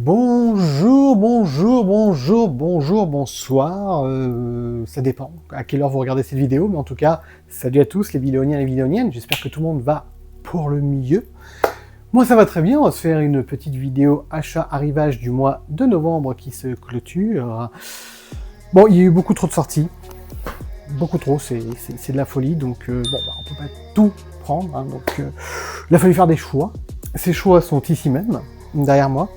Bonsoir, ça dépend à quelle heure vous regardez cette vidéo, mais en tout cas, salut à tous les vidéoniens et les vidéoniennes, j'espère que tout le monde va pour le mieux. Moi ça va très bien, on va se faire une petite vidéo achat-arrivage du mois de novembre qui se clôture. Bon, il y a eu beaucoup trop de sorties, beaucoup trop, c'est de la folie, donc on peut pas tout prendre, hein, donc il a fallu faire des choix. Ces choix sont ici même, derrière moi.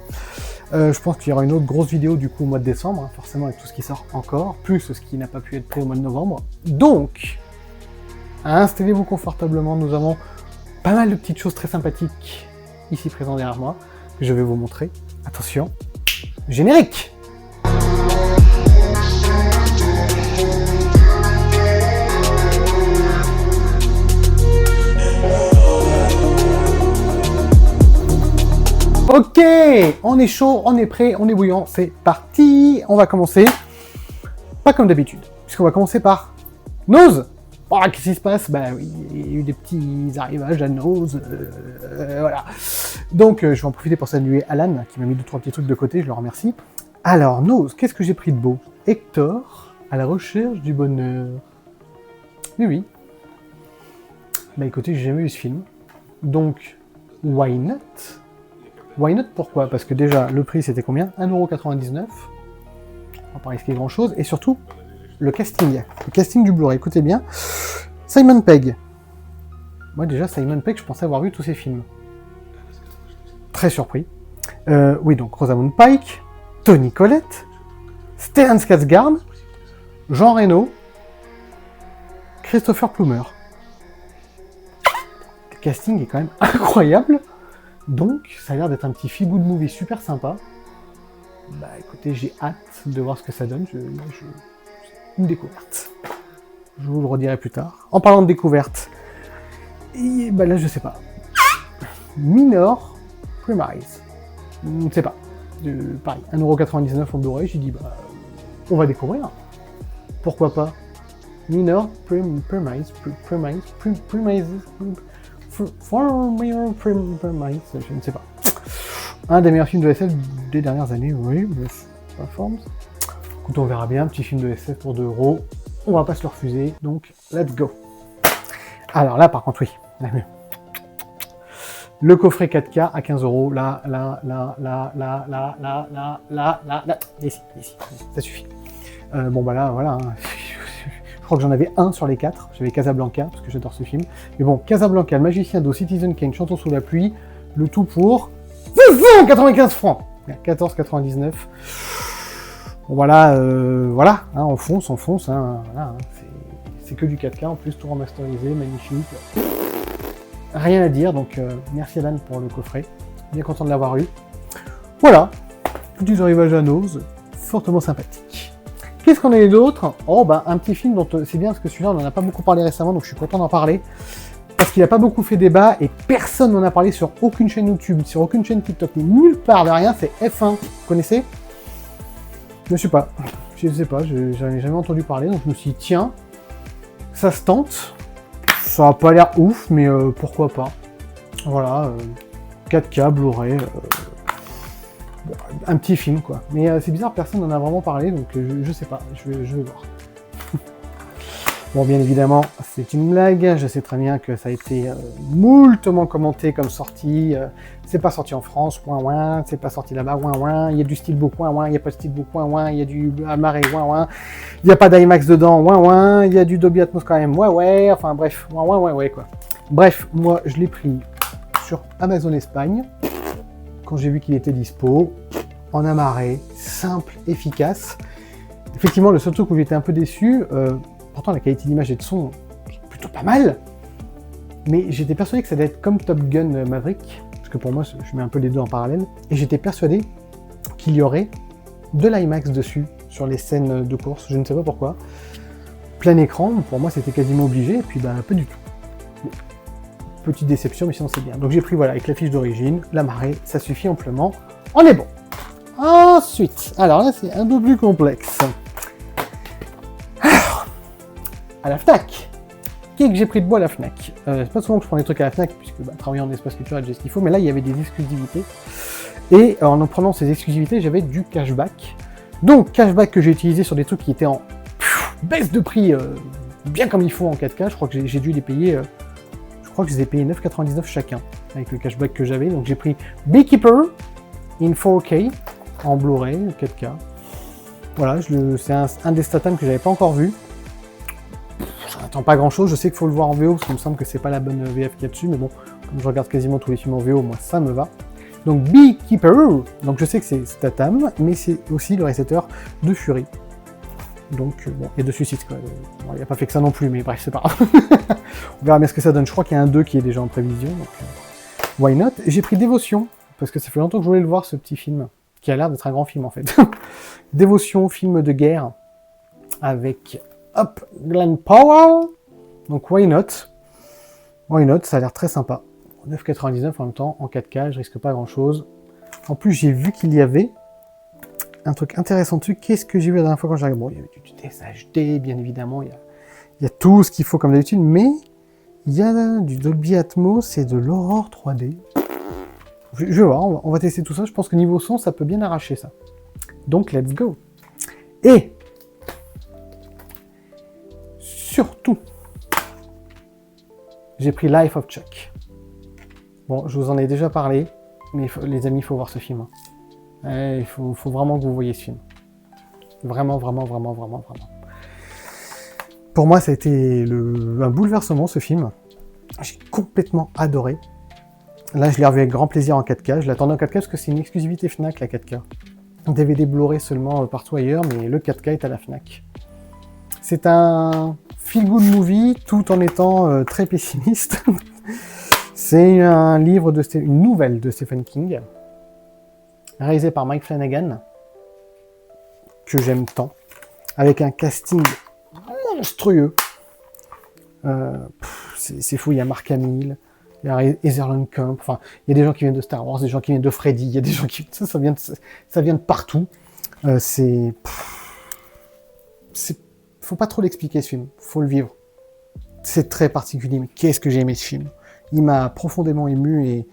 Je pense qu'il y aura une autre grosse vidéo du coup au mois de décembre, hein, forcément avec tout ce qui sort encore, plus ce qui n'a pas pu être pris au mois de novembre. Donc, installez-vous confortablement, nous avons pas mal de petites choses très sympathiques ici présentes derrière moi, que je vais vous montrer. Attention, générique! Ok, on est chaud, on est prêt, on est bouillant, c'est parti. On va commencer, pas comme d'habitude, puisqu'on va commencer par Nose. Oh, qu'est-ce qui se passe? Bah oui, il y a eu des petits arrivages à Nose, voilà. Donc je vais en profiter pour saluer Alan, qui m'a mis 2-3 petits trucs de côté, je le remercie. Alors, Nose, qu'est-ce que j'ai pris de beau? Hector, à la recherche du bonheur. Oui. Bah écoutez, j'ai jamais vu ce film, donc why not? Why not, pourquoi? Parce que déjà, le prix c'était combien? 1,99€. On va pas risquer grand chose. Et surtout, le casting. Le casting du Blu-ray, écoutez bien. Simon Pegg. Moi déjà, Simon Pegg, je pensais avoir vu tous ses films. Très surpris. Oui, donc Rosamund Pike, Toni Collette, Stellan Skarsgård, Jean Reno, Christopher Plummer. Le casting est quand même incroyable. Donc, ça a l'air d'être un petit feel-good movie super sympa. Bah écoutez, j'ai hâte de voir ce que ça donne. Une découverte. Je vous le redirai plus tard. En parlant de découverte, et bah là je sais pas. Minor Premise. Je ne sais pas. Pareil, 1,99€ en Blu-ray, j'ai dit bah on va découvrir. Pourquoi pas. Minor Premise. Je ne sais pas. Un des meilleurs films de SF des dernières années, oui, mais c'est pas forme. Écoute, on verra bien, petit film de SF pour 2€, on va pas se le refuser, donc let's go. Alors là, par contre, oui, le coffret 4K à 15€, là, ici, ça suffit. Bon bah là, voilà. Je crois que j'en avais un sur les 4, j'avais Casablanca, parce que j'adore ce film. Mais bon, Casablanca, Le Magicien d'eau, Citizen Kane, Chantons sous la pluie, le tout pour 95 francs, 14,99. Bon voilà, hein, on fonce, hein, voilà, hein, c'est que du 4K, en plus tout remasterisé, magnifique. Rien à dire, donc merci Alan pour le coffret, bien content de l'avoir eu. Voilà, petits arrivages à Nose, fortement sympathique. Qu'est-ce qu'on a eu d'autre? Oh bah un petit film dont c'est bien parce que celui-là on n'en a pas beaucoup parlé récemment, donc je suis content d'en parler. Parce qu'il n'a pas beaucoup fait débat et personne n'en a parlé sur aucune chaîne YouTube, sur aucune chaîne TikTok, nulle part de rien, c'est F1. Vous connaissez? Je sais pas, j'en ai jamais entendu parler, donc je me suis dit tiens, ça se tente. Ça a pas l'air ouf, mais pourquoi pas. Voilà, 4K, Blu-ray. Un petit film quoi, mais c'est bizarre, personne n'en a vraiment parlé, donc je sais pas, je vais voir. Bon, bien évidemment, c'est une blague, je sais très bien que ça a été moultement commenté comme sortie, c'est pas sorti en France, c'est pas sorti là-bas, il y a du steelbook, il y a pas de steelbook, il y a du Almaré, il y a pas d'IMAX dedans, il y a du Dolby Atmos quand même, enfin bref, quoi. Bref, moi je l'ai pris sur Amazon Espagne, quand j'ai vu qu'il était dispo, en amarré, simple, efficace. Effectivement, le seul truc où j'étais un peu déçu, pourtant la qualité d'image et de son est plutôt pas mal, mais j'étais persuadé que ça allait être comme Top Gun Maverick, parce que pour moi, je mets un peu les deux en parallèle, et j'étais persuadé qu'il y aurait de l'IMAX dessus, sur les scènes de course, je ne sais pas pourquoi. Plein écran, pour moi c'était quasiment obligé, et puis bah pas du tout. Bon. Petite déception, mais sinon c'est bien. Donc j'ai pris voilà avec la fiche d'origine, la marée, ça suffit amplement. On est bon. Ensuite, alors là c'est un peu plus complexe. Alors, à la Fnac. Qu'est-ce que j'ai pris de beau à la Fnac? C'est pas souvent que je prends des trucs à la Fnac, puisque travailler en espace culturel, j'ai ce qu'il faut, mais là il y avait des exclusivités. Et en prenant ces exclusivités, j'avais du cashback. Donc, cashback que j'ai utilisé sur des trucs qui étaient en baisse de prix, bien comme il faut en 4K. Je crois que j'ai dû les payer, je crois que je les ai payés 9,99 chacun, avec le cashback que j'avais. Donc, j'ai pris Beekeeper in 4K, en Blu-ray, 4K. Voilà, c'est un des statams que j'avais pas encore vu. Ça n'attend pas grand-chose. Je sais qu'il faut le voir en VO, parce qu'il me semble que c'est pas la bonne VF qu'il y a dessus. Mais bon, comme je regarde quasiment tous les films en VO, moi, ça me va. Donc Beekeeper, donc je sais que c'est Statham, mais c'est aussi le réalisateur de Fury. Donc bon, et de Suicide Squad. Bon, il n'a pas fait que ça non plus, mais bref, c'est pas grave. On verra bien ce que ça donne. Je crois qu'il y a un 2 qui est déjà en prévision, donc why not. J'ai pris Dévotion, parce que ça fait longtemps que je voulais le voir, ce petit film, qui a l'air d'être un grand film en fait. Dévotion, film de guerre, avec hop, Glenn Powell. Donc why not. Why not, ça a l'air très sympa. 9,99 en même temps, en 4K, je risque pas grand chose. En plus, j'ai vu qu'il y avait un truc intéressant dessus. Qu'est-ce que j'ai vu la dernière fois quand j'ai regardé? Bon, il y avait du TSHD, bien évidemment, il y a tout ce qu'il faut comme d'habitude, mais il y a du Dolby Atmos et de l'Aurore 3D. Je vais voir, on va tester tout ça. Je pense que niveau son, ça peut bien arracher ça. Donc, let's go. Et surtout, j'ai pris Life of Chuck. Bon, je vous en ai déjà parlé, mais les amis, il faut voir ce film. Il faut vraiment que vous voyez ce film. Vraiment, vraiment, vraiment, vraiment, vraiment. Pour moi, ça a été un bouleversement, ce film. J'ai complètement adoré. Là, je l'ai revu avec grand plaisir en 4K. Je l'attendais en 4K parce que c'est une exclusivité Fnac, la 4K. DVD Blu-ray seulement partout ailleurs, mais le 4K est à la Fnac. C'est un feel-good movie, tout en étant très pessimiste. C'est un livre une nouvelle de Stephen King, réalisé par Mike Flanagan, que j'aime tant, avec un casting monstrueux. C'est fou, il y a Mark Hamill, il y a Heather Camp, enfin, il y a des gens qui viennent de Star Wars, des gens qui viennent de Freddy, il y a des gens qui... Ça vient de partout. Faut pas trop l'expliquer, ce film, faut le vivre. C'est très particulier, mais qu'est-ce que j'ai aimé ce film. Il m'a profondément ému et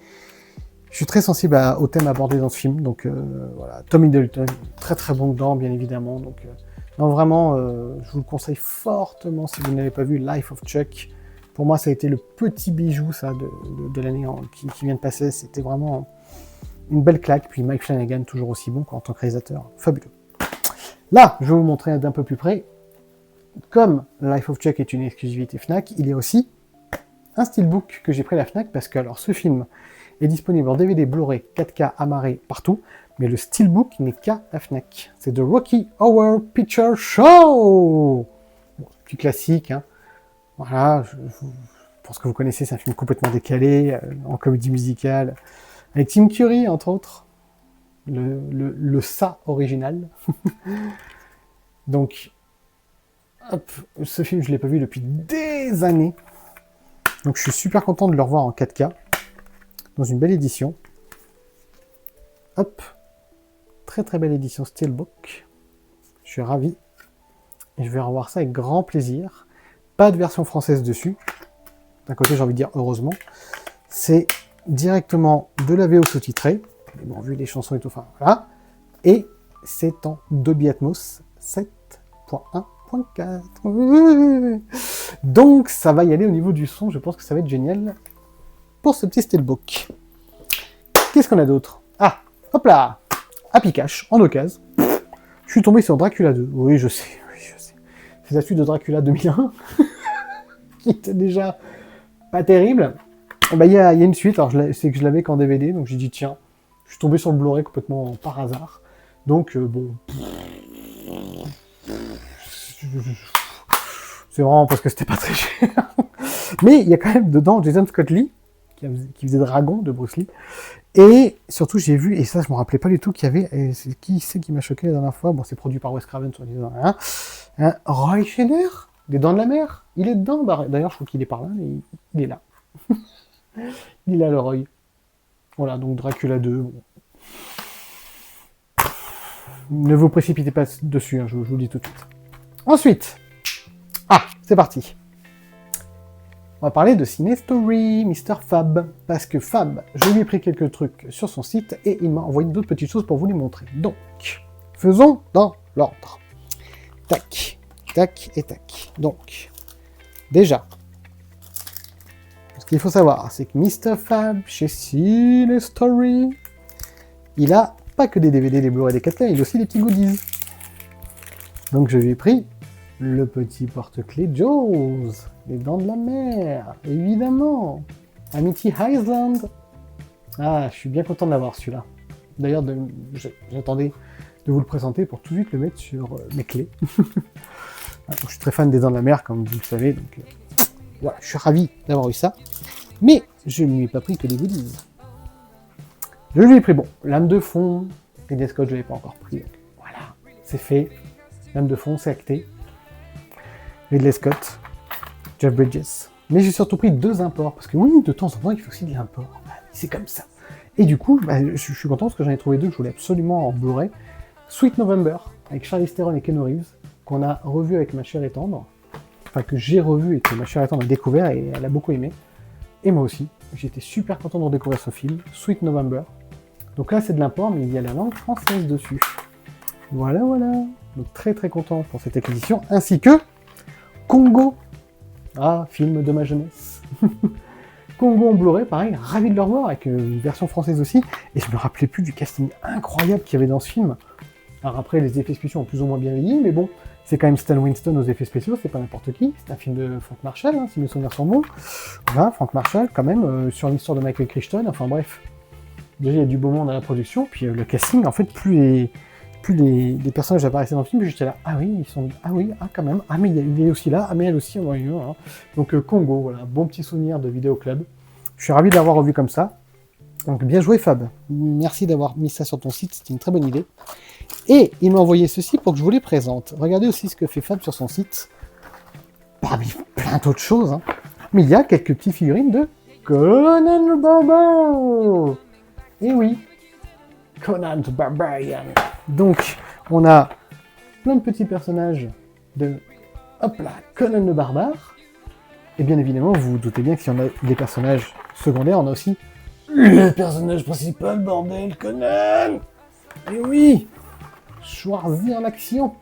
je suis très sensible au thème abordé dans ce film. Donc voilà, Tom Hiddleston, très très bon dedans, bien évidemment. Donc non, vraiment, je vous le conseille fortement si vous n'avez pas vu Life of Chuck. Pour moi, ça a été le petit bijou ça de l'année qui vient de passer. C'était vraiment une belle claque. Puis Mike Flanagan, toujours aussi bon en tant que réalisateur, fabuleux. Là, je vais vous montrer d'un peu plus près. Comme Life of Chuck est une exclusivité Fnac, il y a aussi un steelbook que j'ai pris à la Fnac parce que alors ce film est disponible en DVD, Blu-ray, 4K, amarré partout, mais le steelbook n'est qu'à la Fnac. C'est The Rocky Horror Picture Show. Bon, plus classique, hein. Voilà, je pense que vous connaissez, c'est un film complètement décalé, en comédie musicale, avec Tim Curry entre autres, le ça original. Donc, hop, ce film je l'ai pas vu depuis des années. Donc je suis super content de le revoir en 4K, dans une belle édition. Hop, très très belle édition Steelbook. Je suis ravi. Et je vais revoir ça avec grand plaisir. Pas de version française dessus. D'un côté, j'ai envie de dire heureusement. C'est directement de la VO sous-titrée. Mais bon, vu les chansons et tout, enfin voilà. Et c'est en Dolby Atmos 7.1.4. Donc ça va y aller au niveau du son, je pense que ça va être génial pour ce petit Steelbook. Qu'est-ce qu'on a d'autre? Ah, hop là, Happy Cash, en occasion. Je suis tombé sur Dracula 2, oui je sais. C'est la suite de Dracula 2001, qui était déjà pas terrible. Et ben, il y a une suite, alors c'est que je l'avais qu'en DVD, donc j'ai dit tiens, je suis tombé sur le Blu-ray complètement par hasard. Donc bon... C'est vraiment parce que c'était pas très cher. Mais il y a quand même dedans Jason Scott Lee, qui faisait Dragon de Bruce Lee. Et surtout, j'ai vu, et ça, je me rappelais pas du tout qu'il y avait, et qui c'est qui m'a choqué la dernière fois? Bon, c'est produit par Wes Craven, sur disant, hein, Roy Scheider, des Dents de la Mer. Il est dedans. D'ailleurs, je crois qu'il est par là, mais il est là. Il est là, le Roy. Voilà, donc Dracula 2. Bon. Ne vous précipitez pas dessus, hein, je vous le dis tout de suite. Ensuite, c'est parti. On va parler de Ciné Story, Mr. Fab, parce que Fab, je lui ai pris quelques trucs sur son site et il m'a envoyé d'autres petites choses pour vous les montrer. Donc, faisons dans l'ordre. Tac, tac et tac. Donc, déjà, ce qu'il faut savoir, c'est que Mr. Fab, chez Ciné Story, il a pas que des DVD, des Blu-ray, des 4K, il a aussi des petits goodies. Donc je lui ai pris le petit porte-clés Jaws, les dents de la mer, évidemment, Amity Island. Ah, je suis bien content de l'avoir celui-là. D'ailleurs, j'attendais de vous le présenter pour tout de suite le mettre sur mes clés. Je suis très fan des dents de la mer, comme vous le savez, donc voilà, je suis ravi d'avoir eu ça. Mais je ne lui ai pas pris que des goodies. Je lui ai pris, bon, lame de fond, et des scotch, je ne l'avais pas encore pris. Donc voilà, c'est fait. Lame de fond, c'est acté. Ridley Scott, Jeff Bridges. Mais j'ai surtout pris 2 imports, parce que oui, de temps en temps, il faut aussi de l'import. C'est comme ça. Et du coup, je suis content parce que j'en ai trouvé 2 que je voulais absolument en Blu-ray. Sweet November, avec Charlize Theron et Keanu Reeves, qu'on a revu avec ma chère et tendre. Enfin, que j'ai revu et que ma chère et tendre a découvert, et elle a beaucoup aimé. Et moi aussi. J'étais super content de redécouvrir ce film, Sweet November. Donc là, c'est de l'import, mais il y a la langue française dessus. Voilà, voilà. Donc très très content pour cette acquisition, ainsi que Congo. Ah, film de ma jeunesse. Congo en Blu-ray, pareil, ravi de le revoir, avec une version française aussi, et je me rappelais plus du casting incroyable qu'il y avait dans ce film. Alors après, les effets spéciaux ont plus ou moins bien vieilli, mais bon, c'est quand même Stan Winston aux effets spéciaux, c'est pas n'importe qui, c'est un film de Frank Marshall, hein, si mes souvenirs sont bons. Voilà, Frank Marshall, quand même, sur l'histoire de Michael Crichton, enfin bref. Déjà, il y a du beau monde dans la production, puis le casting, en fait, plus les personnages apparaissaient dans le film, j'étais là, ah oui, ils sont, ah oui, ah quand même, ah mais il est aussi là, ah mais elle aussi, ouais, hein. Donc Congo, voilà, bon petit souvenir de Vidéo Club. Je suis ravi de l'avoir revu comme ça. Donc bien joué Fab, merci d'avoir mis ça sur ton site, c'était une très bonne idée. Et il m'a envoyé ceci pour que je vous les présente. Regardez aussi ce que fait Fab sur son site, parmi plein d'autres choses, hein. Mais il y a quelques petites figurines de Conan le Barbare. Et oui, Conan the Barbarian. Donc, on a plein de petits personnages de, hop là, Conan le Barbare. Et bien évidemment, vous vous doutez bien que si on a des personnages secondaires, on a aussi le personnage principal, bordel, Conan. Et oui, Schwarzy en action.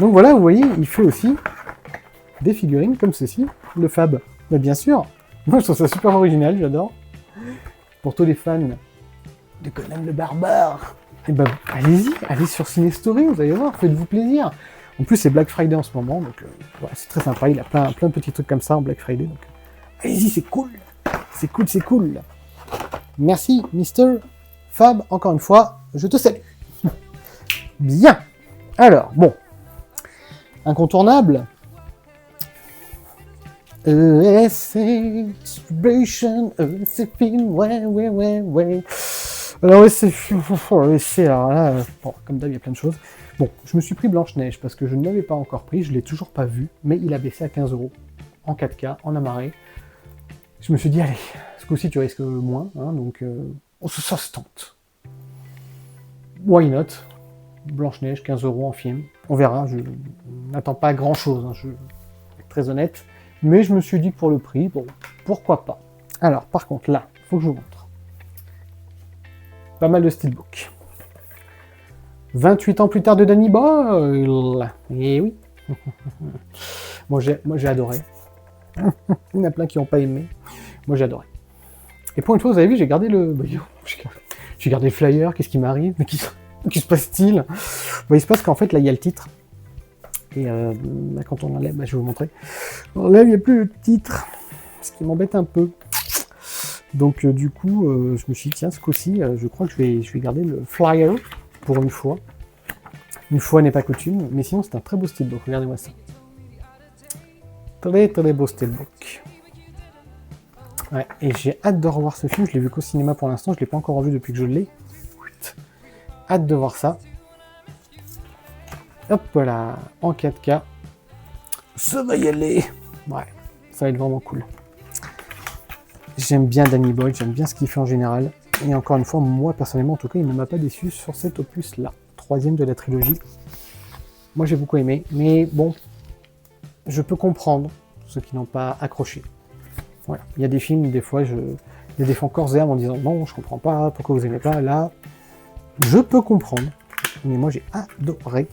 Donc voilà, vous voyez, il fait aussi des figurines comme ceci, le Fab. Mais bien sûr, moi je trouve ça super original, j'adore. Pour tous les fans de Conan le Barbare, et ben allez-y, allez sur Ciné Story, vous allez voir, faites-vous plaisir. En plus c'est Black Friday en ce moment, donc ouais, c'est très sympa, il a plein de petits trucs comme ça en Black Friday, donc allez-y, c'est cool, c'est cool, c'est cool. Merci Mr. Fab, encore une fois, je te salue. Bien, alors, bon, incontournable, ESC Distribution, ESC Film, ouais. Alors ESC, alors là, bon, comme d'hab, il y a plein de choses. Bon, je me suis pris Blanche-Neige parce que je ne l'avais pas encore pris, je ne l'ai toujours pas vu, mais il a baissé à 15 € en 4K, en amarré. Je me suis dit, allez, ce coup-ci tu risques moins, hein, donc ça se tente. Why not? Blanche-Neige, 15 € en film, on verra, je n'attends pas grand-chose, hein, je vais être très honnête. Mais je me suis dit que pour le prix, bon, pourquoi pas. Alors, par contre, là, il faut que je vous montre. Pas mal de steelbook. 28 ans plus tard de Danny Boyle. Et oui. Moi, j'ai adoré. Il y en a plein qui n'ont pas aimé. Moi, j'ai adoré. Et pour une fois, vous avez vu, j'ai gardé le... J'ai gardé le flyer, qu'est-ce qui m'arrive? Mais qui se passe-t-il? Il se passe qu'en fait, là, il y a le titre. Et quand on enlève, je vais vous montrer. On enlève, il n'y a plus le titre, ce qui m'embête un peu. Donc du coup, je me suis dit, tiens, ce coup-ci, je crois que je vais garder le flyer pour une fois. Une fois n'est pas coutume, mais sinon c'est un très beau steelbook, regardez-moi ça. Très très beau steelbook. Ouais, et j'ai hâte de revoir ce film, je l'ai vu qu'au cinéma pour l'instant, je ne l'ai pas encore revu depuis que je l'ai. Hâte de voir ça. Hop là, en 4K. Ça va y aller. Ouais, ça va être vraiment cool. J'aime bien Danny Boyle, j'aime bien ce qu'il fait en général. Et encore une fois, moi personnellement, en tout cas, il ne m'a pas déçu sur cet opus-là. 3e de la trilogie. Moi j'ai beaucoup aimé, mais bon, je peux comprendre ceux qui n'ont pas accroché. Voilà. Il y a des films, des fois, il y a des fois corps et âme en disant non, je comprends pas, pourquoi vous aimez pas. Là, je peux comprendre, mais moi j'ai adoré.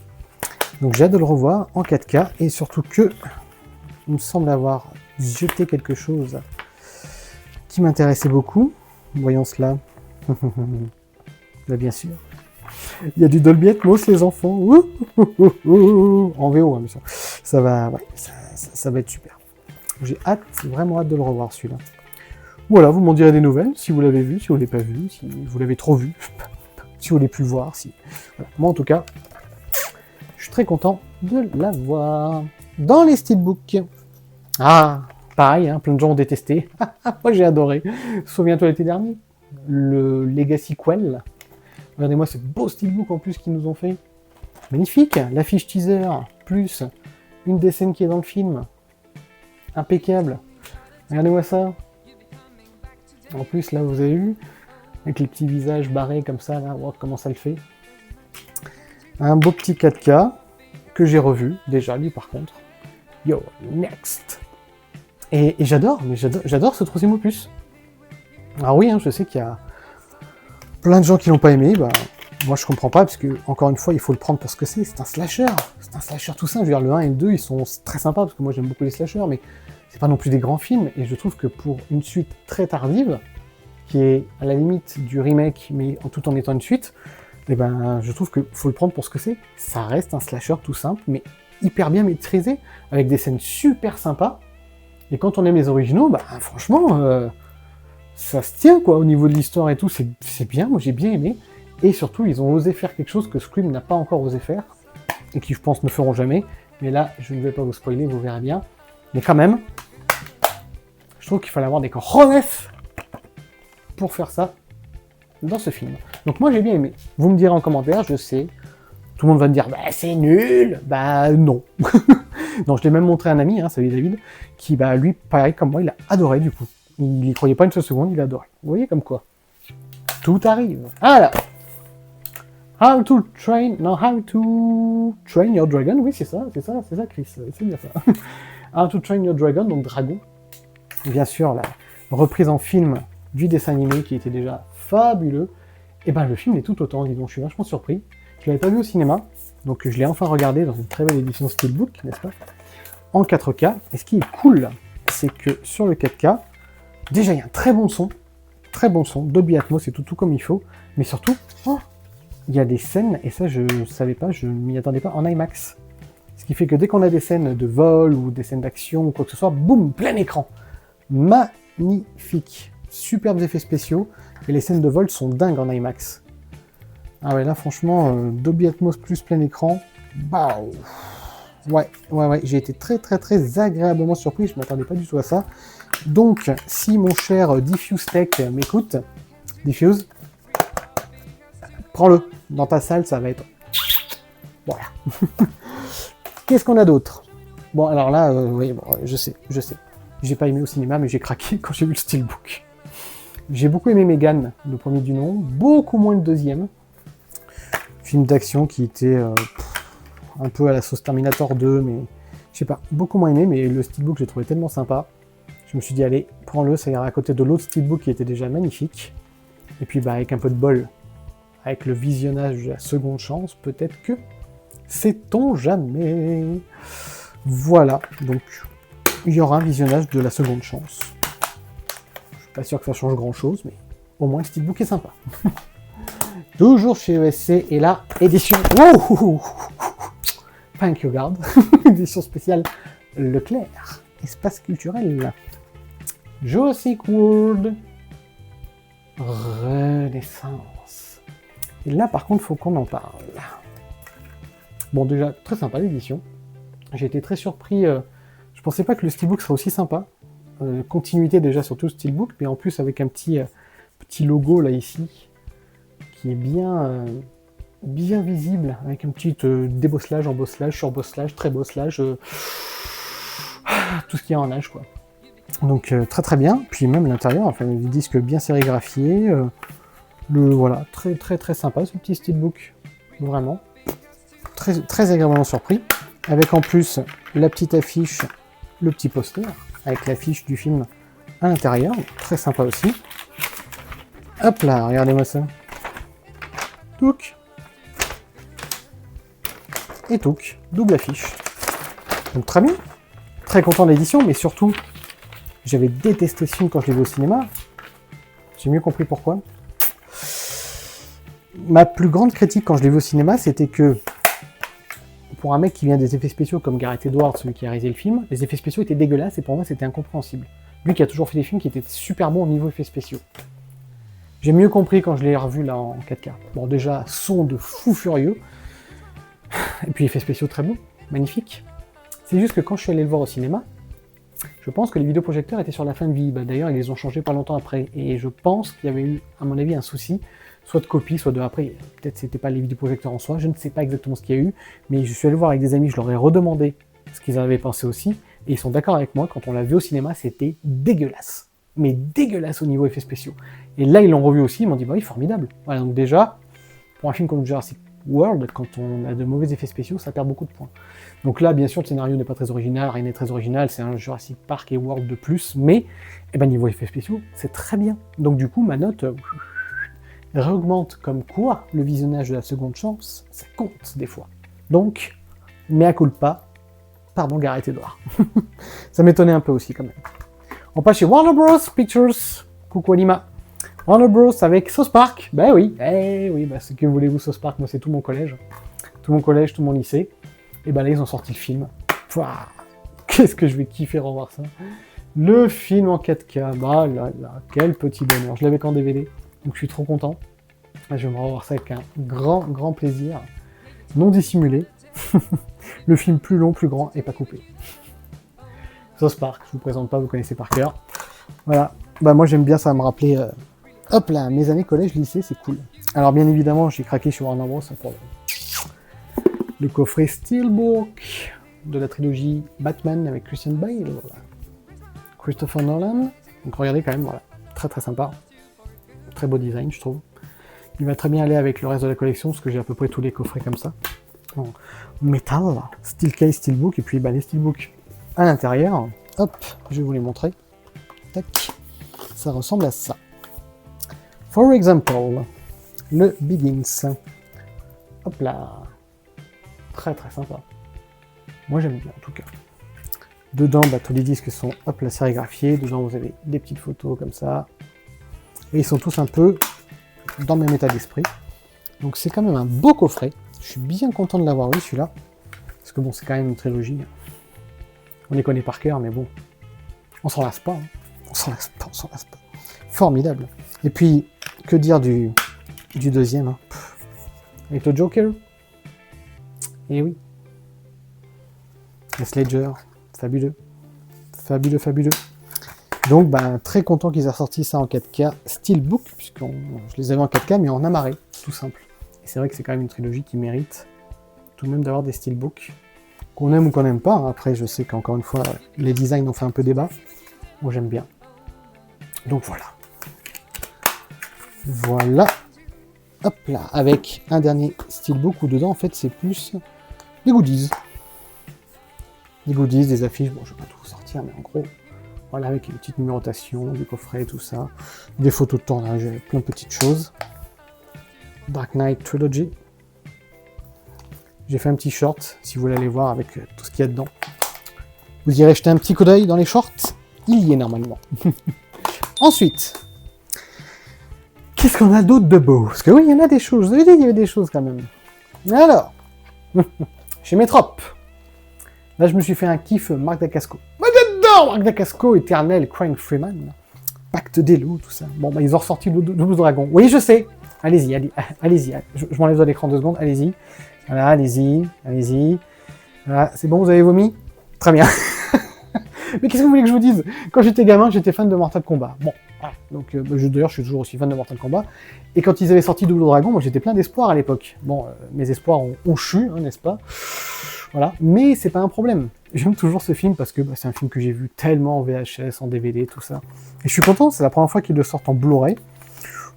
Donc j'ai hâte de le revoir en 4K, et surtout que il me semble avoir jeté quelque chose qui m'intéressait beaucoup. Voyons cela. Là, bien sûr. Il y a du Dolby Atmos, les enfants. En VO, hein, bien sûr. Ça va, ouais, ça va être super. J'ai hâte, vraiment hâte de le revoir, celui-là. Voilà, vous m'en direz des nouvelles, si vous l'avez vu, si vous ne l'avez pas vu, si vous l'avez trop vu, si vous voulez plus le voir. Si... Voilà. Moi, en tout cas, je suis très content de l'avoir. Dans les steelbooks. Ah, pareil, hein, plein de gens ont détesté. Moi, j'ai adoré. Souviens-toi l'été dernier, le Legacy Quell. Regardez-moi ce beau steelbook en plus qu'ils nous ont fait. Magnifique, l'affiche teaser, plus une des scènes qui est dans le film. Impeccable. Regardez-moi ça. En plus, là, vous avez vu, avec les petits visages barrés comme ça, là, wow, comment ça le fait. Un beau petit 4K, que j'ai revu, déjà, lui, par contre. Yo, next. Et j'adore, mais j'adore ce troisième opus. Alors oui, hein, je sais qu'il y a plein de gens qui l'ont pas aimé, bah, moi je comprends pas, parce que, encore une fois, il faut le prendre pour ce que c'est un slasher. C'est un slasher tout simple, je veux dire, le 1 et le 2, ils sont très sympas, parce que moi j'aime beaucoup les slashers, mais c'est pas non plus des grands films, et je trouve que pour une suite très tardive, qui est à la limite du remake, mais tout en étant une suite, et ben, je trouve qu'il faut le prendre pour ce que c'est. Ça reste un slasher tout simple, mais hyper bien maîtrisé, avec des scènes super sympas, et quand on aime les originaux, bah franchement, ça se tient quoi, au niveau de l'histoire et tout, c'est bien, moi j'ai bien aimé, et surtout ils ont osé faire quelque chose que Scream n'a pas encore osé faire, et qui je pense ne feront jamais, mais là je ne vais pas vous spoiler, vous verrez bien, mais quand même, je trouve qu'il fallait avoir des cojones pour faire ça dans ce film. Donc moi j'ai bien aimé, vous me direz en commentaire, je sais, tout le monde va me dire bah c'est nul, bah non. Non, je l'ai même montré à un ami, hein, salut David, qui bah lui, pareil comme moi, il a adoré du coup. Il n'y croyait pas une seule seconde, il a adoré. Vous voyez comme quoi tout arrive. Alors, how to train your dragon, oui c'est ça Chris, c'est bien ça. How to train your dragon, donc dragon. Bien sûr, la reprise en film du dessin animé qui était déjà fabuleux. Et ben le film est tout autant, dis donc, je suis vachement surpris. Je l'avais pas vu au cinéma, donc je l'ai enfin regardé dans une très belle édition Steelbook, n'est-ce pas, en 4K. Et ce qui est cool, c'est que sur le 4K, déjà il y a un très bon son, Dolby Atmos, c'est tout comme il faut, mais surtout, il y a des scènes, et ça je ne savais pas, je ne m'y attendais pas, en IMAX. Ce qui fait que dès qu'on a des scènes de vol ou des scènes d'action ou quoi que ce soit, boum, plein écran. Magnifique. Superbes effets spéciaux, et les scènes de vol sont dingues en IMAX. Ah ouais, là franchement, Dolby Atmos plus plein écran, waouh. Ouais, j'ai été très agréablement surpris, je ne m'attendais pas du tout à ça. Donc, si mon cher Diffuse Tech m'écoute, Diffuse, prends-le. Dans ta salle, ça va être... Voilà. Qu'est-ce qu'on a d'autre? Bon, alors là, oui, bon, je sais. J'ai pas aimé au cinéma, mais j'ai craqué quand j'ai vu le Steelbook. J'ai beaucoup aimé Megan, le premier du nom, beaucoup moins le deuxième. Film d'action qui était un peu à la sauce Terminator 2, mais je sais pas, beaucoup moins aimé, mais le Steelbook j'ai trouvé tellement sympa. Je me suis dit, allez, prends-le, ça ira à côté de l'autre Steelbook qui était déjà magnifique. Et puis, bah, avec un peu de bol, avec le visionnage de la seconde chance, peut-être que sait-on jamais. Voilà, donc il y aura un visionnage de la seconde chance. Je suis pas sûr que ça change grand-chose, mais au moins le Steelbook est sympa. Toujours chez ESC, et là, édition... Wow, thank you, God. Édition spéciale Leclerc, espace culturel. Jurassic World Renaissance. Et là, par contre, faut qu'on en parle. Bon, déjà, très sympa l'édition. J'ai été très surpris. Je pensais pas que le Steelbook serait aussi sympa. Continuité déjà sur tout le Steelbook, mais en plus avec un petit logo là ici, qui est bien visible, avec un petit débosselage, embosselage, surbosselage, tréboslage, tout ce qu'il y a en âge quoi. Donc très bien, puis même l'intérieur, enfin le disque bien sérigraphié, voilà, très sympa ce petit Steelbook, vraiment, très agréablement surpris, avec en plus la petite affiche le petit poster avec l'affiche du film à l'intérieur, très sympa aussi. Hop là, regardez-moi ça. Touc. Et touc, double affiche. Donc très bien, très content de l'édition, mais surtout, j'avais détesté ce film quand je l'ai vu au cinéma. J'ai mieux compris pourquoi. Ma plus grande critique quand je l'ai vu au cinéma, c'était que pour un mec qui vient des effets spéciaux comme Gareth Edwards, celui qui a réalisé le film, les effets spéciaux étaient dégueulasses et pour moi c'était incompréhensible. Lui qui a toujours fait des films qui étaient super bons au niveau effets spéciaux. J'ai mieux compris quand je l'ai revu là en 4K. Bon déjà, son de fou furieux, et puis effets spéciaux très bons, magnifiques. C'est juste que quand je suis allé le voir au cinéma, je pense que les vidéoprojecteurs étaient sur la fin de vie. D'ailleurs, ils les ont changés pas longtemps après. Et je pense qu'il y avait eu, à mon avis, un souci, soit de copie, soit de après. Peut-être c'était pas les vidéoprojecteurs en soi, je ne sais pas exactement ce qu'il y a eu, mais je suis allé voir avec des amis, je leur ai redemandé ce qu'ils avaient pensé aussi, et ils sont d'accord avec moi, quand on l'a vu au cinéma, c'était dégueulasse. Mais dégueulasse au niveau effets spéciaux. Et là, ils l'ont revu aussi, ils m'ont dit, bah oui, formidable. Voilà, donc déjà, pour un film comme Jurassic World, quand on a de mauvais effets spéciaux, ça perd beaucoup de points. Donc là, bien sûr, le scénario n'est pas très original, rien n'est très original, c'est un Jurassic Park et World de plus, mais eh ben, niveau effets spéciaux, c'est très bien. Donc du coup, ma note réaugmente comme quoi le visionnage de la seconde chance, ça compte des fois. Donc, mea culpa, pardon Gareth Edwards. Ça m'étonnait un peu aussi quand même. On passe chez Warner Bros. Pictures, coucou Anima. Warner Bros. Avec South Park, bah oui, ce que voulez-vous South Park, moi c'est tout mon collège, tout mon lycée, et bah là ils ont sorti le film. Pouah, qu'est-ce que je vais kiffer revoir ça. Le film en 4K, bah là là, quel petit bonheur, je l'avais qu'en DVD, donc je suis trop content. Je vais me revoir ça avec un grand plaisir, non dissimulé. Le film plus long, plus grand et pas coupé. South Park, je vous présente pas, vous connaissez par cœur. Voilà, bah moi j'aime bien, ça va me rappeler... Hop là, mes années collège, lycée, c'est cool. Alors bien évidemment, j'ai craqué sur Warner Bros. Pour le coffret Steelbook de la trilogie Batman avec Christian Bale, Christopher Nolan. Donc regardez quand même, voilà, très sympa. Très beau design, je trouve. Il va très bien aller avec le reste de la collection, parce que j'ai à peu près tous les coffrets comme ça. En métal, steel case, steelbook, et puis bah, les steelbooks à l'intérieur. Hop, je vais vous les montrer. Tac, ça ressemble à ça. For example, le Begins. Hop là. Très sympa. Moi j'aime bien en tout cas. Dedans, bah, tous les disques sont hop là, sérigraphiés. Dedans vous avez des petites photos comme ça. Et ils sont tous un peu dans le même état d'esprit. Donc c'est quand même un beau coffret. Je suis bien content de l'avoir eu celui-là. Parce que bon, c'est quand même une trilogie. On les connaît par cœur, mais bon. On s'en lasse pas. Hein. On s'en lasse pas. Formidable. Et puis, que dire du deuxième hein. Avec le Joker. Et oui. Heath Ledger. Fabuleux. Fabuleux. Donc, bah, très content qu'ils aient sorti ça en 4K Steelbook, puisque je les avais en 4K, mais en amarré, tout simple. Et c'est vrai que c'est quand même une trilogie qui mérite tout de même d'avoir des Steelbooks. Qu'on aime ou qu'on n'aime pas. Hein. Après, je sais qu'encore une fois, les designs ont fait un peu débat. Moi, j'aime bien. Donc, voilà. Voilà. Hop là. Avec un dernier Steelbook où dedans, en fait, c'est plus des goodies. Des goodies, des affiches. Bon, je vais pas tout sortir, mais en gros, voilà, avec une petite numérotation, du coffret, tout ça. Des photos de tournage, plein de petites choses. Dark Knight Trilogy. J'ai fait un petit short, si vous voulez aller voir avec tout ce qu'il y a dedans. Vous irez jeter un petit coup d'œil dans les shorts. Il y est normalement. Ensuite, qu'est-ce qu'on a d'autre de beau? Parce que oui, il y en a des choses. Vous avez dit qu'il y avait des choses quand même. Alors, chez Métrop. Là, je me suis fait un kiff Marc Dacascos. Moi, j'adore Marc Dacascos, éternel, Crank Freeman. Pacte des loups, tout ça. Bon, bah, ils ont ressorti le Double Dragon. Oui, je sais. Allez-y. Je m'enlève de l'écran 2 secondes. Allez-y. Voilà, allez-y. Voilà, c'est bon, vous avez vomi? Très bien. Mais qu'est-ce que vous voulez que je vous dise? Quand j'étais gamin, j'étais fan de Mortal Kombat. Bon, voilà. Donc, d'ailleurs, je suis toujours aussi fan de Mortal Kombat. Et quand ils avaient sorti Double Dragon, moi, j'étais plein d'espoir à l'époque. Bon, mes espoirs ont chu, hein, n'est-ce pas? Voilà. Mais c'est pas un problème. J'aime toujours ce film parce que bah, c'est un film que j'ai vu tellement en VHS, en DVD, tout ça. Et je suis content, c'est la première fois qu'ils le sortent en Blu-ray.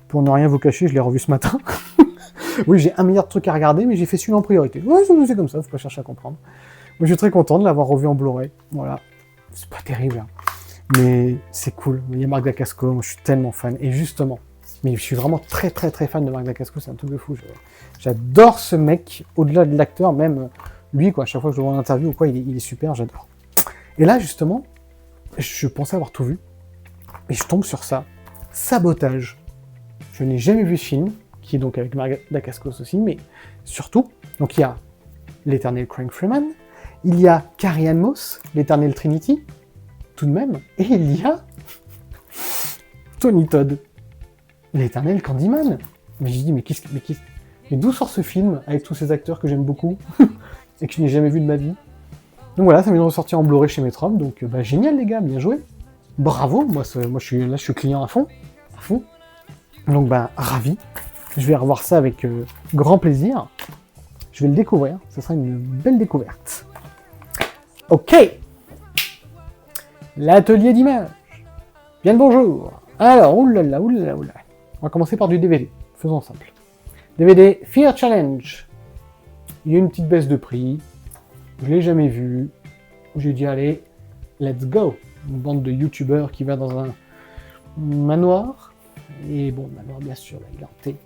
Pour ne rien vous cacher, je l'ai revu ce matin. Oui, j'ai un milliard de trucs à regarder, mais j'ai fait celui-là en priorité. Ouais, c'est comme ça, faut pas chercher à comprendre. Moi, je suis très content de l'avoir revu en Blu-ray. Voilà. c'est pas terrible, hein. Mais c'est cool. Il y a Marc Dacascos, moi je suis tellement fan. Et justement, mais je suis vraiment très très très fan de Marc Dacascos, c'est un truc de fou. J'adore ce mec, au-delà de l'acteur, même lui, quoi. À chaque fois que je le vois en interview ou quoi, il est super, j'adore. Et là, justement, je pensais avoir tout vu. Et je tombe sur ça. Sabotage. Je n'ai jamais vu ce film, qui est donc avec Marc Dacascos aussi, mais surtout, donc il y a l'éternel Craig Freeman, il y a Carrie-Anne Moss, l'éternel Trinity, tout de même, et il y a Tony Todd, l'éternel Candyman. Mais je dis, mais d'où sort ce film avec tous ces acteurs que j'aime beaucoup et que je n'ai jamais vu de ma vie? Donc voilà, ça vient de ressortir en Blu-ray chez Metrum, donc bah, génial les gars, bien joué. Bravo, moi je suis client à fond. Donc bah ravi. Je vais revoir ça avec grand plaisir. Je vais le découvrir, ça sera une belle découverte. Ok. L'atelier d'image. Bien le bonjour. Alors, oulala. On va commencer par du DVD. Faisons simple. DVD Fear Challenge. Il y a une petite baisse de prix. Je l'ai jamais vu. J'ai dit allez, let's go. Une bande de youtubeurs qui va dans un manoir. Et bon, manoir bien sûr, là, il est hanté.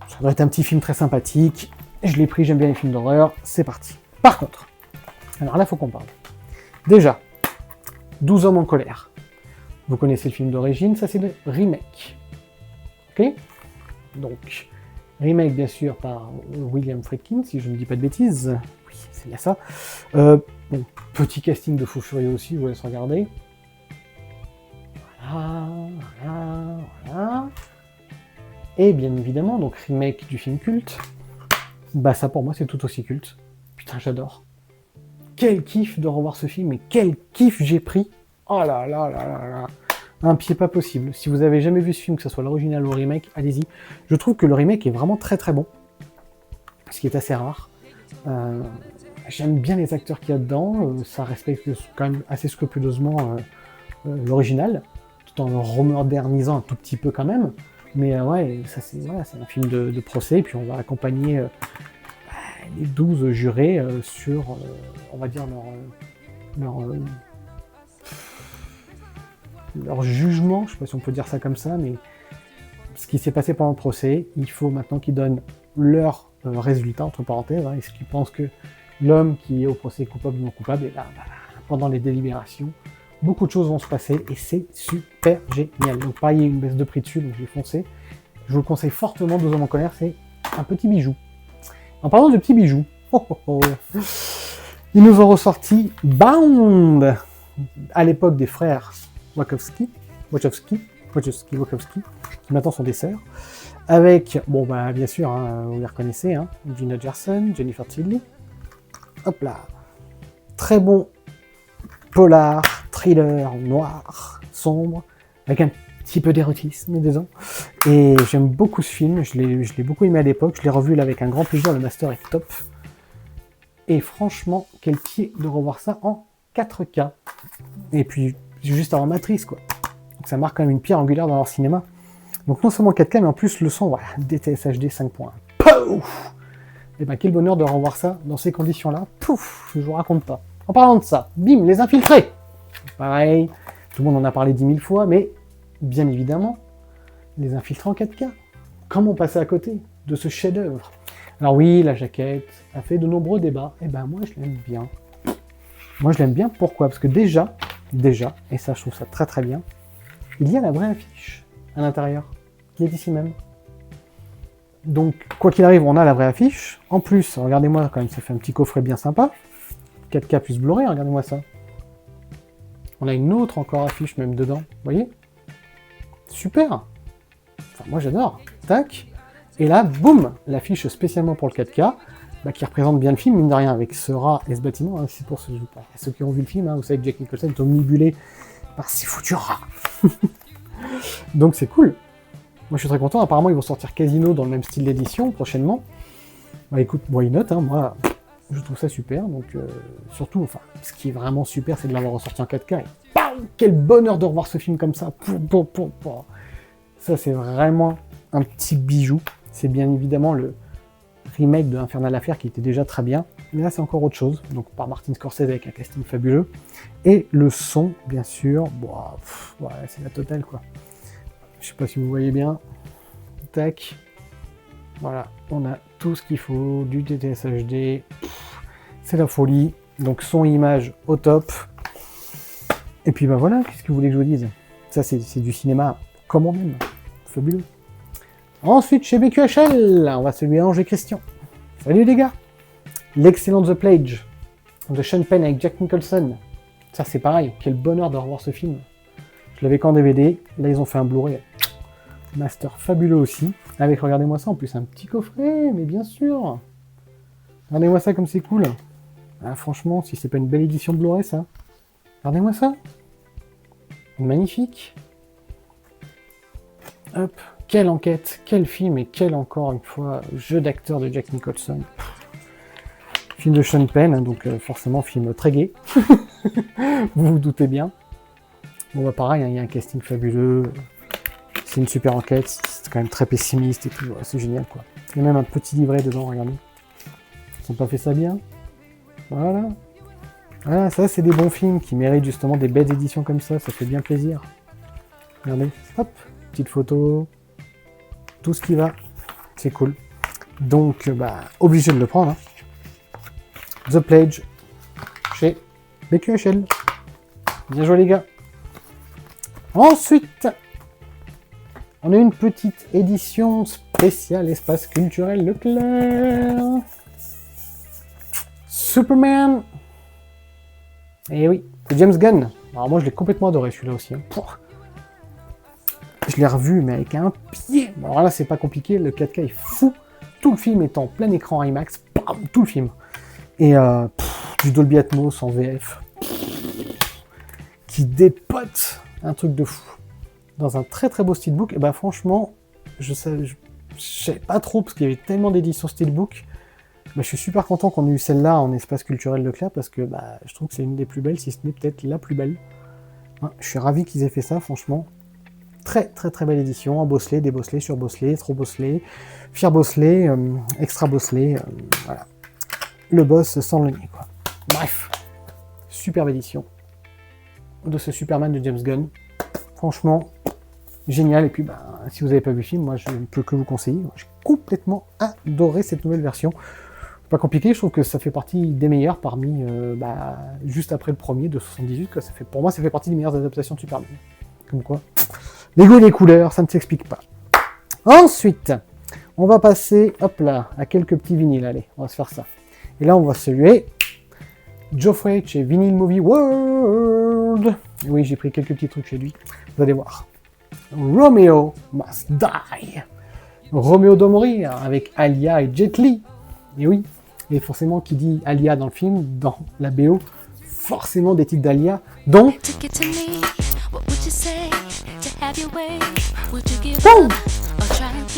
Ça doit être un petit film très sympathique. Je l'ai pris, j'aime bien les films d'horreur. C'est parti. Par contre, alors là, il faut qu'on parle. Déjà, 12 hommes en colère. Vous connaissez le film d'origine, ça c'est le remake. Ok? Donc, remake bien sûr par William Friedkin, si je ne dis pas de bêtises. Oui, c'est bien ça. Bon, petit casting de fou furieux aussi, je vous laisse regarder. Voilà. Et bien évidemment, donc remake du film culte. Bah ça pour moi c'est tout aussi culte. Putain, j'adore. Quel kiff de revoir ce film, et quel kiff j'ai pris. Oh là là là là là. Un pied pas possible. Si vous avez jamais vu ce film, que ce soit l'original ou le remake, allez-y. Je trouve que le remake est vraiment très très bon. Ce qui est assez rare. J'aime bien les acteurs qu'il y a dedans. Ça respecte quand même assez scrupuleusement l'original, tout en le remodernisant un tout petit peu quand même. Mais ouais, ça c'est un film de procès, puis on va accompagner les 12 jurés sur, on va dire, leur jugement, je sais pas si on peut dire ça comme ça, mais ce qui s'est passé pendant le procès, il faut maintenant qu'ils donnent leur résultat, entre parenthèses, est-ce qu'ils pensent que l'homme qui est au procès est coupable ou non coupable, et là, pendant les délibérations, beaucoup de choses vont se passer, et c'est super génial. Donc pareil, il y a une baisse de prix dessus, donc je vais foncer. Je vous le conseille fortement, 12 hommes en colère, c'est un petit bijou. En parlant de petits bijoux, ils nous ont ressorti Bound, à l'époque des frères Wachowski, qui maintenant sont des sœurs, avec, bon bah bien sûr, vous les reconnaissez, Gina Gerson, Jennifer Tilly, hop là, très bon polar, thriller, noir, sombre, avec un petit peu d'érotisme, disons. Et j'aime beaucoup ce film, je l'ai beaucoup aimé à l'époque, je l'ai revu là avec un grand plaisir, le master est top. Et franchement, quel pied de revoir ça en 4K. Et puis, juste avant Matrice, quoi. Donc ça marque quand même une pierre angulaire dans leur cinéma. Donc non seulement 4K, mais en plus le son, voilà, DTS HD 5.1. Pouf! Et ben quel bonheur de revoir ça dans ces conditions-là. Pouf! Je vous raconte pas. En parlant de ça, bim, les infiltrés! Pareil, tout le monde en a parlé 10 000 fois, mais bien évidemment, les infiltrés en 4K. Comment passer à côté de ce chef-d'œuvre? Alors oui, la jaquette a fait de nombreux débats, et ben moi je l'aime bien. Moi je l'aime bien, pourquoi? Parce que déjà, et ça je trouve ça très très bien, il y a la vraie affiche à l'intérieur, qui est ici même. Donc quoi qu'il arrive, on a la vraie affiche. En plus, regardez-moi quand même, ça fait un petit coffret bien sympa. 4K plus Blu-ray, regardez-moi ça. On a une autre encore affiche même dedans, vous voyez? Super! Enfin, moi j'adore. Tac! Et là, boum! L'affiche spécialement pour le 4K, qui représente bien le film, mine de rien, avec ce rat et ce bâtiment. C'est pour ceux qui ont vu le film, vous savez que Jack Nicholson est omnibulé par ces foutus rats. Donc c'est cool. Moi je suis très content. Apparemment ils vont sortir Casino dans le même style d'édition prochainement. Bah écoute, why not, moi je trouve ça super. Donc surtout, enfin, ce qui est vraiment super, c'est de l'avoir ressorti en 4K. Et bam, quel bonheur de revoir ce film comme ça. Ça c'est vraiment un petit bijou. C'est bien évidemment le remake de Infernal Affair qui était déjà très bien. mais là c'est encore autre chose, donc par Martin Scorsese avec un casting fabuleux, et le son, bien sûr, ouais, c'est la totale quoi. Je sais pas si vous voyez bien, tac, voilà, on a tout ce qu'il faut, du DTS HD, c'est la folie, donc son image au top, et puis bah voilà, qu'est-ce que vous voulez que je vous dise, ça c'est du cinéma comme on aime, fabuleux. Ensuite, chez BQHL, on va se lui Angers Christian. Salut les gars. L'excellent The Pledge de Sean Penn avec Jack Nicholson. Ça c'est pareil, quel bonheur de revoir ce film. Je l'avais qu'en DVD, là ils ont fait un Blu-ray. Master fabuleux aussi. Avec, regardez-moi ça, en plus un petit coffret, mais bien sûr. Regardez-moi ça comme c'est cool. Ah, franchement, si c'est pas une belle édition Blu-ray ça. Regardez-moi ça. Magnifique. Hop. Quelle enquête, quel film et quel, encore une fois, jeu d'acteur de Jack Nicholson. Film de Sean Penn, donc forcément film très gai. Vous vous doutez bien. Bon bah pareil, il y a un casting fabuleux. C'est une super enquête, c'est quand même très pessimiste et tout. C'est génial quoi. Il y a même un petit livret dedans, regardez. Ils n'ont pas fait ça bien. Voilà. Voilà, ça c'est des bons films qui méritent justement des belles éditions comme ça fait bien plaisir. Regardez, hop, petite photo. Tout ce qui va, c'est cool. Donc, obligé de le prendre. Hein. The Pledge, chez BQHL. Bien joué les gars. Ensuite, on a une petite édition spéciale Espace Culturel Leclerc. Superman. Et oui, c'est James Gunn. Alors moi, je l'ai complètement adoré celui-là aussi. Hein. Je l'ai revu, mais avec un pied. Bon, alors là, c'est pas compliqué, le 4K est fou. Tout le film est en plein écran IMAX. Bam, tout le film. Et du Dolby Atmos en VF. Qui dépote un truc de fou. Dans un très très beau steelbook. Et franchement, je savais pas trop, parce qu'il y avait tellement d'éditions steelbook. Je suis super content qu'on ait eu celle-là en Espace Culturel Leclerc, parce que je trouve que c'est une des plus belles, si ce n'est peut-être la plus belle. Hein, je suis ravi qu'ils aient fait ça, franchement. Très très très belle édition, en bosselé, débosselé, surbosselé, trop bosselé, fier bosselé, extra bosselé, voilà. Le boss sans le nez, quoi. Bref, superbe édition de ce Superman de James Gunn. Franchement, génial. Et puis, si vous n'avez pas vu le film, moi je ne peux que vous conseiller. J'ai complètement adoré cette nouvelle version. Pas compliqué, je trouve que ça fait partie des meilleurs parmi, juste après le premier de 78, quoi. Pour moi, ça fait partie des meilleures adaptations de Superman. Comme quoi. Les goûts et les couleurs, ça ne s'explique pas. Ensuite, on va passer, hop là, à quelques petits vinyles. Allez, on va se faire ça. Et là, on va saluer Geoffrey chez Vinyl Movie World. Et oui, j'ai pris quelques petits trucs chez lui. Vous allez voir. Romeo Must Die. Romeo doit mourir avec Alia et Jet Li. Et oui, et forcément, qui dit Alia dans le film, dans la BO, forcément des titres d'Alia, dont...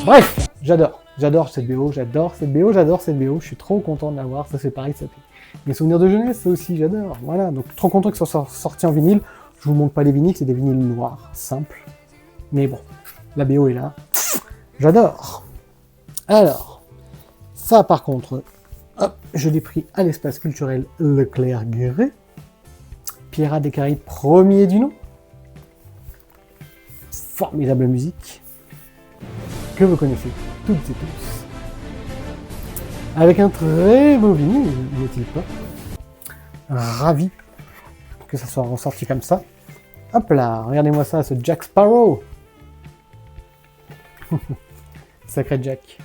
Bref, j'adore cette BO, je suis trop content de l'avoir, ça c'est pareil, ça fait mes souvenirs de jeunesse, ça aussi j'adore, voilà, donc trop content qu'ils soient sortis en vinyle. Je vous montre pas les vinyles, c'est des vinyles noirs, simples, mais bon, la BO est là, j'adore. Alors, ça par contre, hop, je l'ai pris à l'espace culturel Leclerc-Guéret, Pirates des Caraïbes, premier du nom. Formidable musique que vous connaissez toutes et tous. Avec un très beau vinyle, n'est-il pas? Ravi que ça soit ressorti comme ça. Hop là, regardez-moi ça, ce Jack Sparrow. Sacré Jack.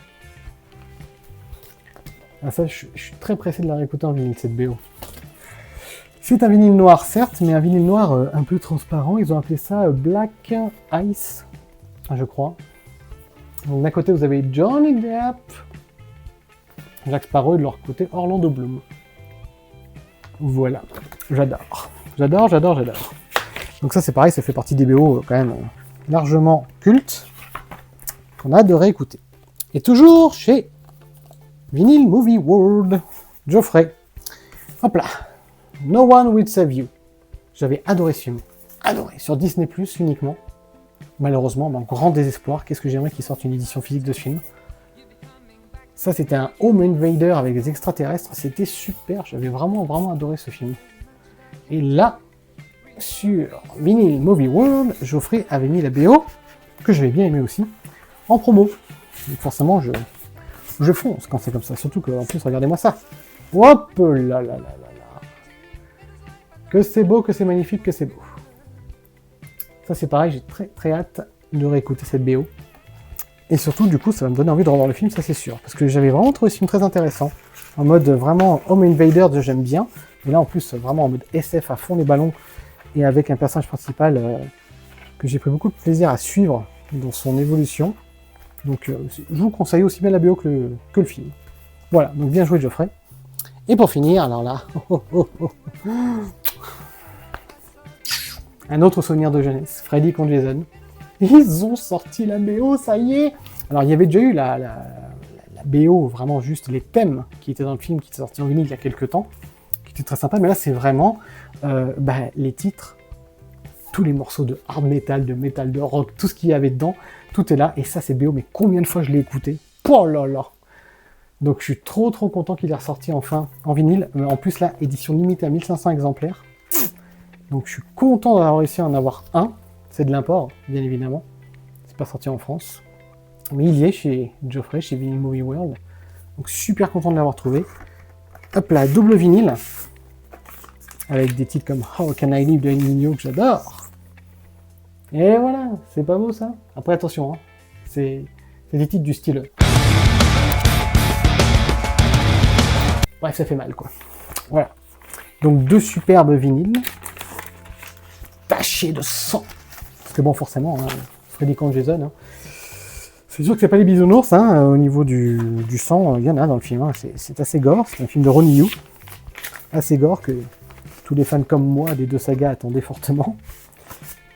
Ah ça, je suis très pressé de la réécouter en vinyle, cette BO. C'est un vinyle noir, certes, mais un vinyle noir un peu transparent. Ils ont appelé ça Black Ice, je crois. Donc d'un côté, vous avez Johnny Depp, Jack Sparrow, et de l'autre côté, Orlando Bloom. Voilà, j'adore. Donc ça, c'est pareil, ça fait partie des BO quand même largement cultes, qu'on a adoré écouter. Et toujours chez Vinyl Movie World, Geoffrey. Hop là. No One Will Save You. J'avais adoré ce film. Adoré. Sur Disney+, uniquement. Malheureusement, mon grand désespoir. Qu'est-ce que j'aimerais qu'il sorte une édition physique de ce film. Ça, c'était un Home Invader avec des extraterrestres. C'était super. J'avais vraiment, vraiment adoré ce film. Et là, sur Vinyl Movie World, Geoffrey avait mis la BO, que j'avais bien aimé aussi, en promo. Donc forcément, je fonce quand c'est comme ça. Surtout qu'en plus, regardez-moi ça. Hop là là là là là. Que c'est beau, que c'est magnifique, que c'est beau. Ça, c'est pareil, j'ai très très hâte de réécouter cette BO. Et surtout, du coup, ça va me donner envie de revoir le film, ça c'est sûr. Parce que j'avais vraiment trouvé ce film très intéressant. En mode vraiment Home Invader, j'aime bien. Mais là, en plus, vraiment en mode SF à fond les ballons. Et avec un personnage principal que j'ai pris beaucoup de plaisir à suivre dans son évolution. Donc, je vous conseille aussi bien la BO que le film. Voilà, donc bien joué Geoffrey. Et pour finir, alors là... Un autre souvenir de jeunesse, Freddy contre Jason. Ils ont sorti la BO, ça y est. Alors, il y avait déjà eu la BO, vraiment juste les thèmes qui étaient dans le film, qui étaient sortis en vinyle il y a quelques temps, qui étaient très sympas, mais là, c'est vraiment les titres, tous les morceaux de hard metal, de rock, tout ce qu'il y avait dedans, tout est là, et ça, c'est BO, mais combien de fois je l'ai écouté? Oh là là. Donc, je suis trop content qu'il est ressorti enfin en vinyle. En plus, là, édition limitée à 1500 exemplaires. Donc, je suis content d'avoir réussi à en avoir un. C'est de l'import, bien évidemment. C'est pas sorti en France. Mais il y est chez Geoffrey, chez Vinyl Movie World. Donc super content de l'avoir trouvé. Hop là, double vinyle. Avec des titres comme How Can I Live de El Nino que j'adore. Et voilà, c'est pas beau ça. Après attention, hein, c'est des titres du style. Bref, ça fait mal quoi. Voilà. Donc deux superbes vinyles. Tachés de sang. Parce que bon, forcément, hein, Freddy contre Jason, hein. C'est sûr que c'est pas les bisounours, hein, au niveau du sang, il y en a dans le film, hein. C'est assez gore, c'est un film de Ronnie Yu, assez gore que tous les fans comme moi des deux sagas attendaient fortement.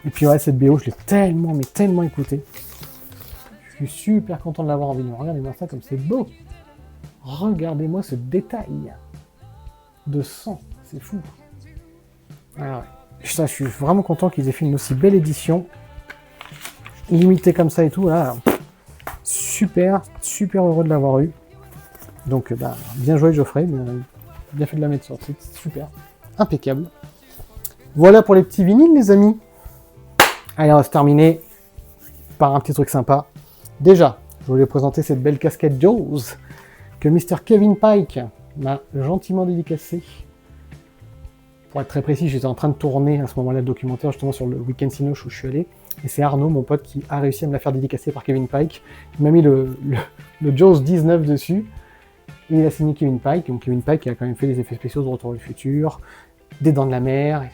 Et puis ouais, cette BO, je l'ai tellement, mais tellement écoutée. Je suis super content de l'avoir en vinyle. Regardez-moi ça comme c'est beau. Regardez-moi ce détail de sang, c'est fou. Ah ouais. Ça, je suis vraiment content qu'ils aient fait une aussi belle édition, limitée comme ça et tout. Là, super heureux de l'avoir eu. Donc, bien joué Geoffrey, bien fait de la mettre sur le site, super, impeccable. Voilà pour les petits vinyles, les amis. Allez, on va se terminer par un petit truc sympa. Déjà, je voulais présenter cette belle casquette Jaws que Mr. Kevin Pike m'a gentiment dédicacée. Pour être très précis, j'étais en train de tourner à ce moment-là le documentaire justement sur le Weekend Cinoche où je suis allé. Et c'est Arnaud, mon pote, qui a réussi à me la faire dédicacer par Kevin Pike. Il m'a mis le Jaws 19 dessus. Et il a signé Kevin Pike. Donc Kevin Pike qui a quand même fait des effets spéciaux de Retour vers le futur, des Dents de la Mer,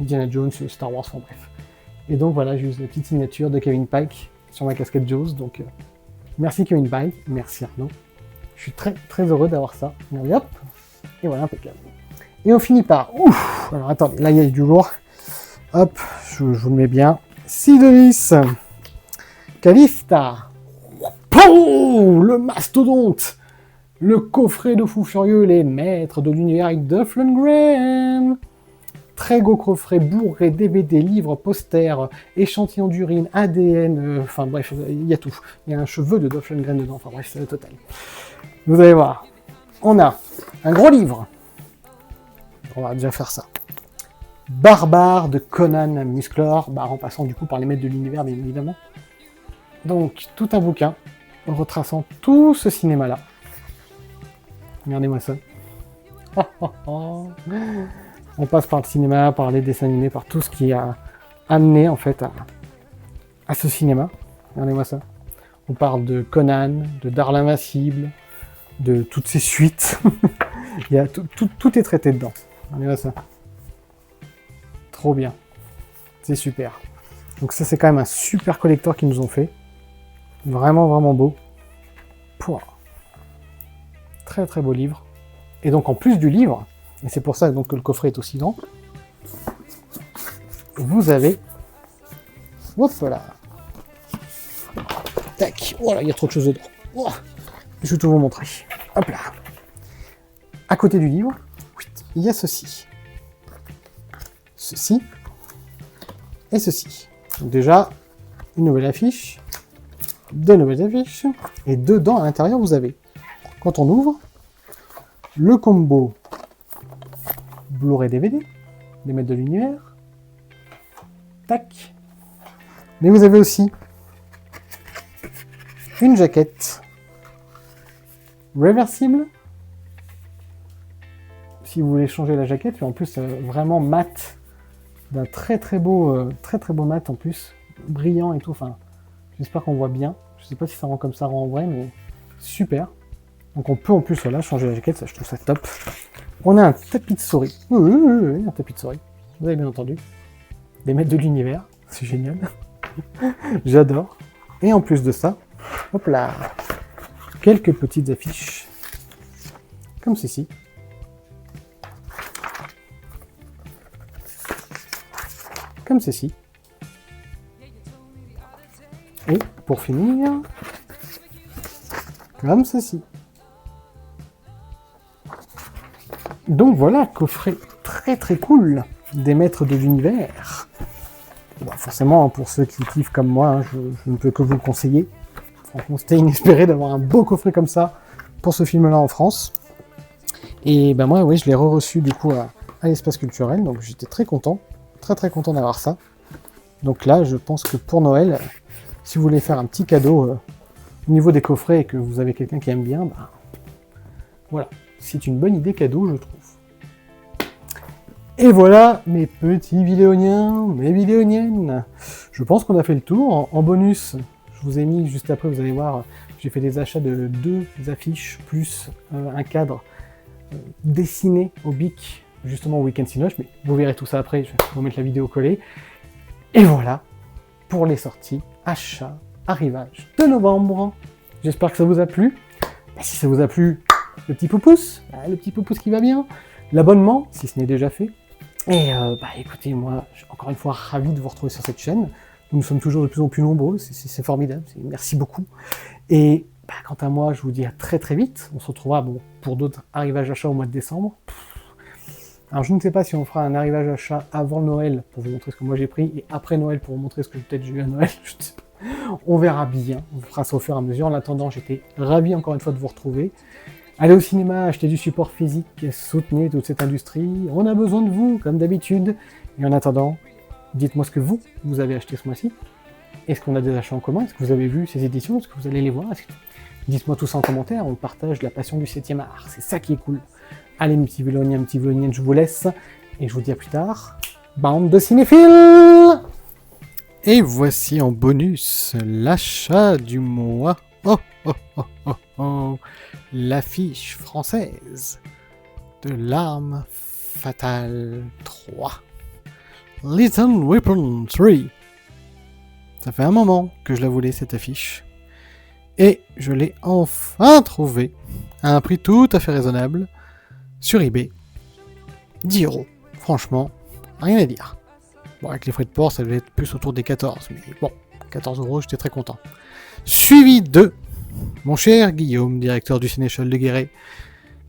Indiana Jones, Star Wars, enfin bref. Et donc voilà, juste la petite signature de Kevin Pike sur ma casquette Jaws. Donc merci Kevin Pike, merci Arnaud. Je suis très heureux d'avoir ça. Et hop, et voilà, impeccable. Et on finit par... Ouf. Alors attendez, là il y a du lourd. Hop, je vous le mets bien. Sidonis Calista. Oh, le mastodonte. Le coffret de fou furieux, les maîtres de l'univers avec Duff Lundgren. Très gros coffret bourré, DVD, livres, posters, échantillons d'urine, ADN, enfin bref, il y a tout. Il y a un cheveu de Duff Lundgren dedans, enfin bref, c'est le total. Vous allez voir. On a un gros livre. On va déjà faire ça. Barbare de Conan Musclor, en passant du coup par les maîtres de l'univers, bien évidemment. Donc, tout un bouquin retraçant tout ce cinéma-là. Regardez-moi ça. On passe par le cinéma, par les dessins animés, par tout ce qui a amené en fait à ce cinéma. Regardez-moi ça. On parle de Conan, de Darl Invincible, de toutes ses suites. Il y a tout est traité dedans. Regardez-moi ça. Trop bien. C'est super. Donc ça, c'est quand même un super collector qu'ils nous ont fait. Vraiment beau. Pouah. Très beau livre. Et donc en plus du livre, et c'est pour ça donc, que le coffret est aussi grand, vous avez... Hop là. Tac. Voilà, il y a trop de choses dedans. Oh, je vais tout vous montrer. Hop là. À côté du livre, il y a ceci. Ceci. Et ceci. Donc déjà, une nouvelle affiche. Deux nouvelles affiches. Et dedans, à l'intérieur, vous avez quand on ouvre, le combo Blu-ray DVD, des maîtres de l'univers. Tac. Mais vous avez aussi une jaquette réversible. Si vous voulez changer la jaquette, mais en plus vraiment mat, d'un très beau mat en plus, brillant et tout. Enfin, j'espère qu'on voit bien. Je sais pas si ça rend comme ça rend en vrai, mais super. Donc on peut en plus voilà, changer la jaquette, ça je trouve ça top. On a un tapis de souris. Oui, un tapis de souris. Vous avez bien entendu. Des maîtres de l'univers, c'est génial. J'adore. Et en plus de ça, hop là, quelques petites affiches comme ceci. Comme ceci. Et pour finir, comme ceci. Donc voilà, coffret très cool des maîtres de l'univers. Bon, forcément, pour ceux qui kiffent comme moi, hein, je ne peux que vous le conseiller. Franchement, c'était inespéré d'avoir un beau coffret comme ça pour ce film-là en France. Et ben moi, oui, je l'ai reçu du coup à l'espace culturel, donc j'étais très content. Très content d'avoir ça. Donc là, je pense que pour Noël, si vous voulez faire un petit cadeau au niveau des coffrets et que vous avez quelqu'un qui aime bien, bah, voilà, c'est une bonne idée cadeau, je trouve. Et voilà, mes petits vidéoniens, mes vidéoniennes. Je pense qu'on a fait le tour. En bonus, je vous ai mis juste après, vous allez voir, j'ai fait des achats de 2 affiches plus un cadre dessiné au bic, justement au Week-end Cinoche, mais vous verrez tout ça après, je vais vous mettre la vidéo collée. Et voilà, pour les sorties, achats, arrivage de novembre. J'espère que ça vous a plu. Et si ça vous a plu, le petit pouce qui va bien, l'abonnement, si ce n'est déjà fait. Et écoutez, moi, je suis encore une fois ravi de vous retrouver sur cette chaîne. Nous sommes toujours de plus en plus nombreux, c'est formidable, merci beaucoup. Et quant à moi, je vous dis à très vite. On se retrouvera pour d'autres arrivages achats au mois de décembre. Alors je ne sais pas si on fera un arrivage achat avant Noël pour vous montrer ce que moi j'ai pris et après Noël pour vous montrer ce que peut-être j'ai eu à Noël. Je ne sais pas. On verra bien, on fera ça au fur et à mesure. En attendant, j'étais ravi encore une fois de vous retrouver. Allez au cinéma, achetez du support physique, soutenez toute cette industrie. On a besoin de vous, comme d'habitude. Et en attendant, dites-moi ce que vous avez acheté ce mois-ci. Est-ce qu'on a des achats en commun? Est-ce que vous avez vu ces éditions? Est-ce que vous allez les voir? Dites-moi tout ça en commentaire, on partage la passion du 7e art. C'est ça qui est cool. Allez, mes petits véloniens, je vous laisse. Et je vous dis à plus tard. Bande de cinéphiles! Et voici en bonus l'achat du mois. L'affiche française de L'Arme Fatale 3. Lethal Weapon 3. Ça fait un moment que je la voulais cette affiche. Et je l'ai enfin trouvée à un prix tout à fait raisonnable sur eBay. 10 €. Franchement, rien à dire. Bon, avec les frais de port, ça devait être plus autour des 14. Mais bon, 14 €, j'étais très content. Suivi de mon cher Guillaume, directeur du Sénéchal de Guéret,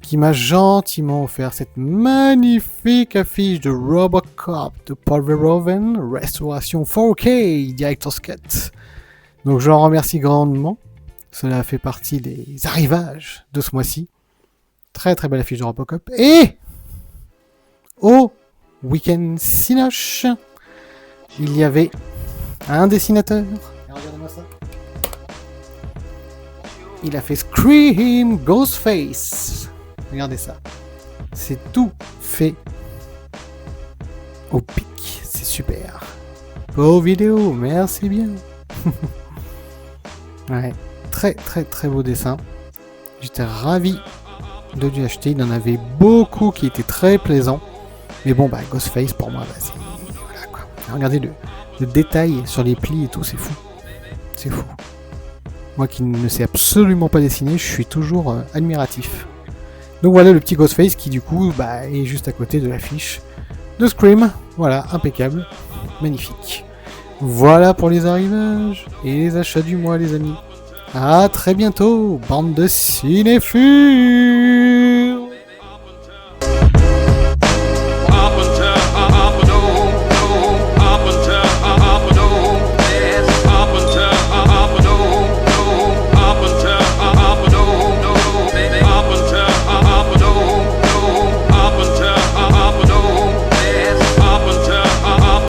qui m'a gentiment offert cette magnifique affiche de Robocop de Paul Verhoeven, restauration 4K, Director's Cut. Donc je l'en remercie grandement. Cela fait partie des arrivages de ce mois-ci. Très belle affiche de Robocop. Et au Week-end Cinoche, il y avait un dessinateur. Regardez-moi ça. Il a fait Scream Ghostface. Regardez ça. C'est tout fait au pic. C'est super. Beau vidéo, merci bien. Ouais, très beau dessin. J'étais ravi de lui acheter. Il en avait beaucoup qui étaient très plaisants. Mais bon, Ghostface pour moi, c'est... Voilà quoi. Regardez le détail sur les plis et tout, c'est fou. C'est fou. Moi qui ne sais absolument pas dessiner, je suis toujours admiratif. Donc voilà le petit Ghostface qui du coup est juste à côté de l'affiche de Scream. Voilà, impeccable, magnifique. Voilà pour les arrivages et les achats du mois les amis. À très bientôt, bande de cinéphiles.